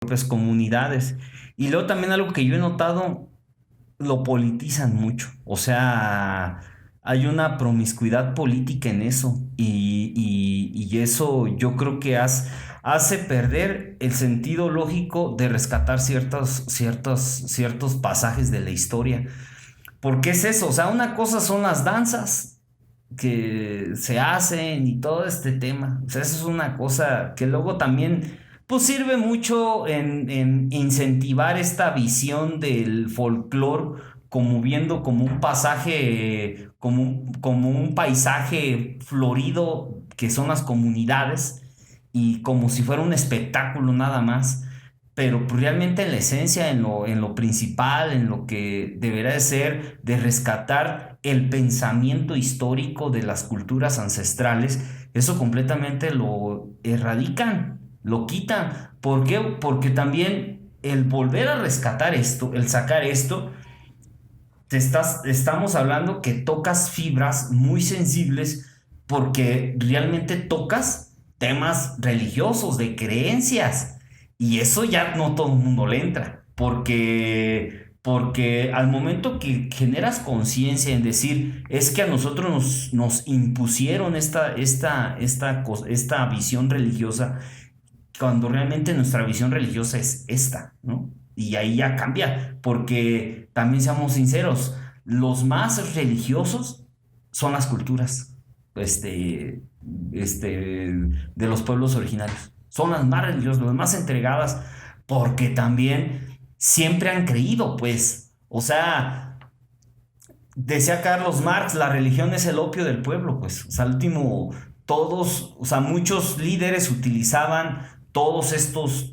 propias comunidades. Y luego también algo que yo he notado, lo politizan mucho. O sea, hay una promiscuidad política en eso. Y eso yo creo que hace perder el sentido lógico de rescatar ciertos pasajes de la historia. ¿Por qué es eso? O sea, una cosa son las danzas que se hacen y todo este tema. O sea, eso es una cosa que luego también pues sirve mucho en incentivar esta visión del folclore como viendo como un pasaje, como un paisaje florido que son las comunidades y como si fuera un espectáculo nada más. Pero pues, realmente en la esencia, en lo principal, en lo que deberá de ser, de rescatar el pensamiento histórico de las culturas ancestrales, eso completamente lo erradican, lo quitan. ¿Por qué? Porque también el volver a rescatar esto, el sacar esto, estamos hablando que tocas fibras muy sensibles porque realmente tocas temas religiosos, de creencias. Y eso ya no todo el mundo le entra. Porque al momento que generas conciencia en decir, es que a nosotros nos impusieron esta visión religiosa, cuando realmente nuestra visión religiosa es esta, ¿no? Y ahí ya cambia, porque también seamos sinceros, los más religiosos son las culturas, de los pueblos originarios. Son las más religiosas, las más entregadas, porque también siempre han creído, pues. O sea, decía Carlos Marx, la religión es el opio del pueblo, pues. O sea, al último, todos, o sea, muchos líderes utilizaban todas estas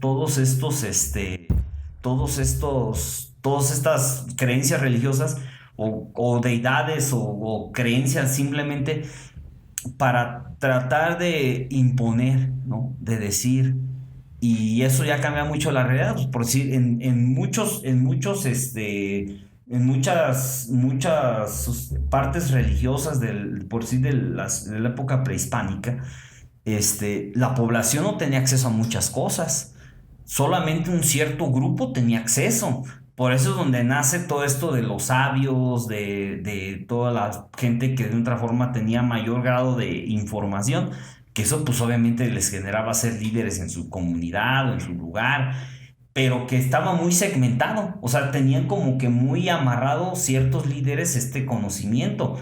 creencias religiosas o deidades o creencias simplemente para tratar de imponer, ¿no? De decir. Y eso ya cambia mucho la realidad, pues, por decir, en muchas partes religiosas por decir, de la época prehispánica, la población no tenía acceso a muchas cosas. Solamente un cierto grupo tenía acceso. Por eso es donde nace todo esto de los sabios, de toda la gente que de otra forma tenía mayor grado de información, que eso pues obviamente les generaba ser líderes en su comunidad o en su lugar, pero que estaba muy segmentado, o sea, tenían como que muy amarrado ciertos líderes este conocimiento.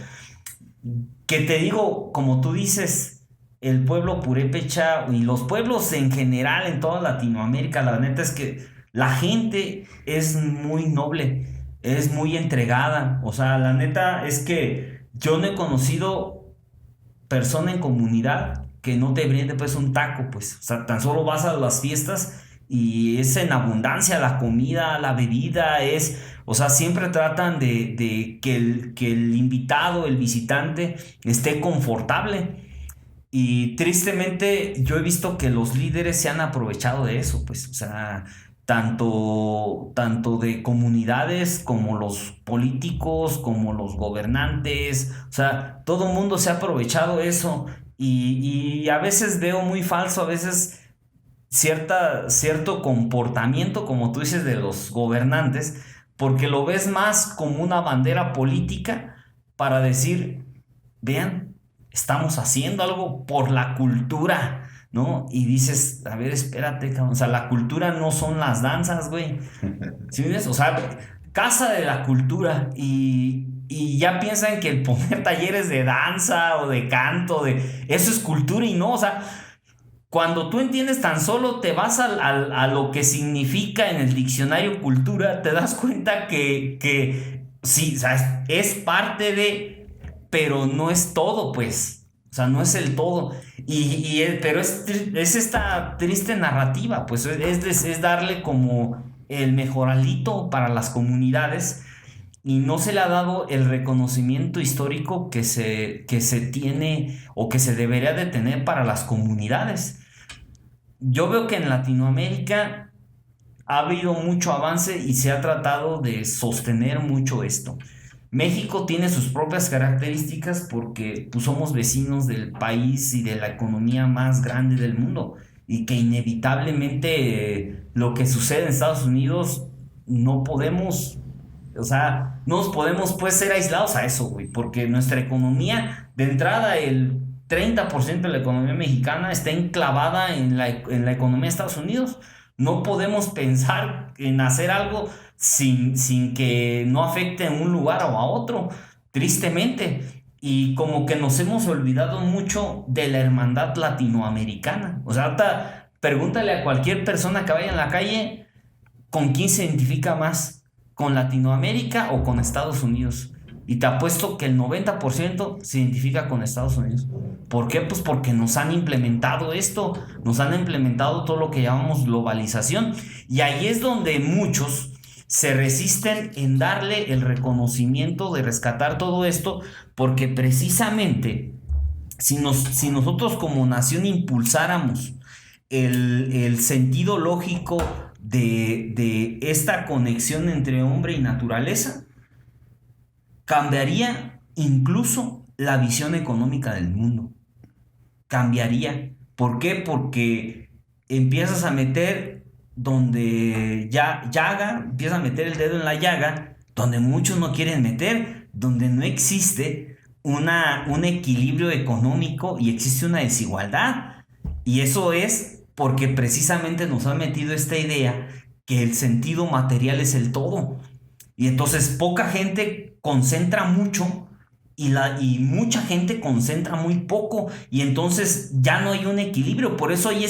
Que te digo, como tú dices, el pueblo purépecha y los pueblos en general en toda Latinoamérica, la neta es que la gente es muy noble, es muy entregada. O sea, la neta es que yo no he conocido persona en comunidad que no te brinde pues un taco, pues. O sea, tan solo vas a las fiestas y es en abundancia la comida, la bebida, o sea, siempre tratan de que el invitado, el visitante, esté confortable. Y tristemente yo he visto que los líderes se han aprovechado de eso, pues, o sea, tanto de comunidades como los políticos, como los gobernantes, o sea, todo el mundo se ha aprovechado de eso y a veces veo muy falso, a veces cierto comportamiento, como tú dices, de los gobernantes, porque lo ves más como una bandera política para decir, vean, estamos haciendo algo por la cultura, ¿no? Y dices, a ver, espérate, cabrón, o sea, la cultura no son las danzas, güey. ¿Sí me entiendes? O sea, casa de la cultura y ya piensan que el poner talleres de danza o de canto, eso es cultura y no, o sea, cuando tú entiendes tan solo te vas a lo que significa en el diccionario cultura, te das cuenta que sí, o sea, es parte de, pero no es todo, pues. O sea, no es el todo. Pero es esta triste narrativa, pues es darle como el mejoralito para las comunidades y no se le ha dado el reconocimiento histórico que se tiene o que se debería de tener para las comunidades. Yo veo que en Latinoamérica ha habido mucho avance y se ha tratado de sostener mucho esto. México tiene sus propias características porque pues, somos vecinos del país y de la economía más grande del mundo. y que inevitablemente lo que sucede en Estados Unidos no podemos, o sea, no nos podemos pues ser aislados a eso, güey, porque nuestra economía, de entrada, el 30% de la economía mexicana está enclavada en la economía de Estados Unidos. No podemos pensar en hacer algo sin que no afecte a un lugar o a otro, tristemente. Y como que nos hemos olvidado mucho de la hermandad latinoamericana. O sea, ahorita pregúntale a cualquier persona que vaya en la calle con quién se identifica más, con Latinoamérica o con Estados Unidos. Y te apuesto que el 90% se identifica con Estados Unidos. ¿Por qué? Pues porque nos han implementado esto, nos han implementado todo lo que llamamos globalización. Y ahí es donde muchos se resisten en darle el reconocimiento de rescatar todo esto, porque precisamente si nosotros como nación impulsáramos el sentido lógico de esta conexión entre hombre y naturaleza, cambiaría incluso la visión económica del mundo. Cambiaría. ¿Por qué? Porque empiezas a meter donde ya llaga, empiezas a meter el dedo en la llaga, donde muchos no quieren meter, donde no existe un equilibrio económico y existe una desigualdad. Y eso es porque precisamente nos ha metido esta idea que el sentido material es el todo. Y entonces poca gente concentra mucho y mucha gente concentra muy poco. Y entonces ya no hay un equilibrio. Por eso hay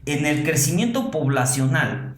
en el crecimiento poblacional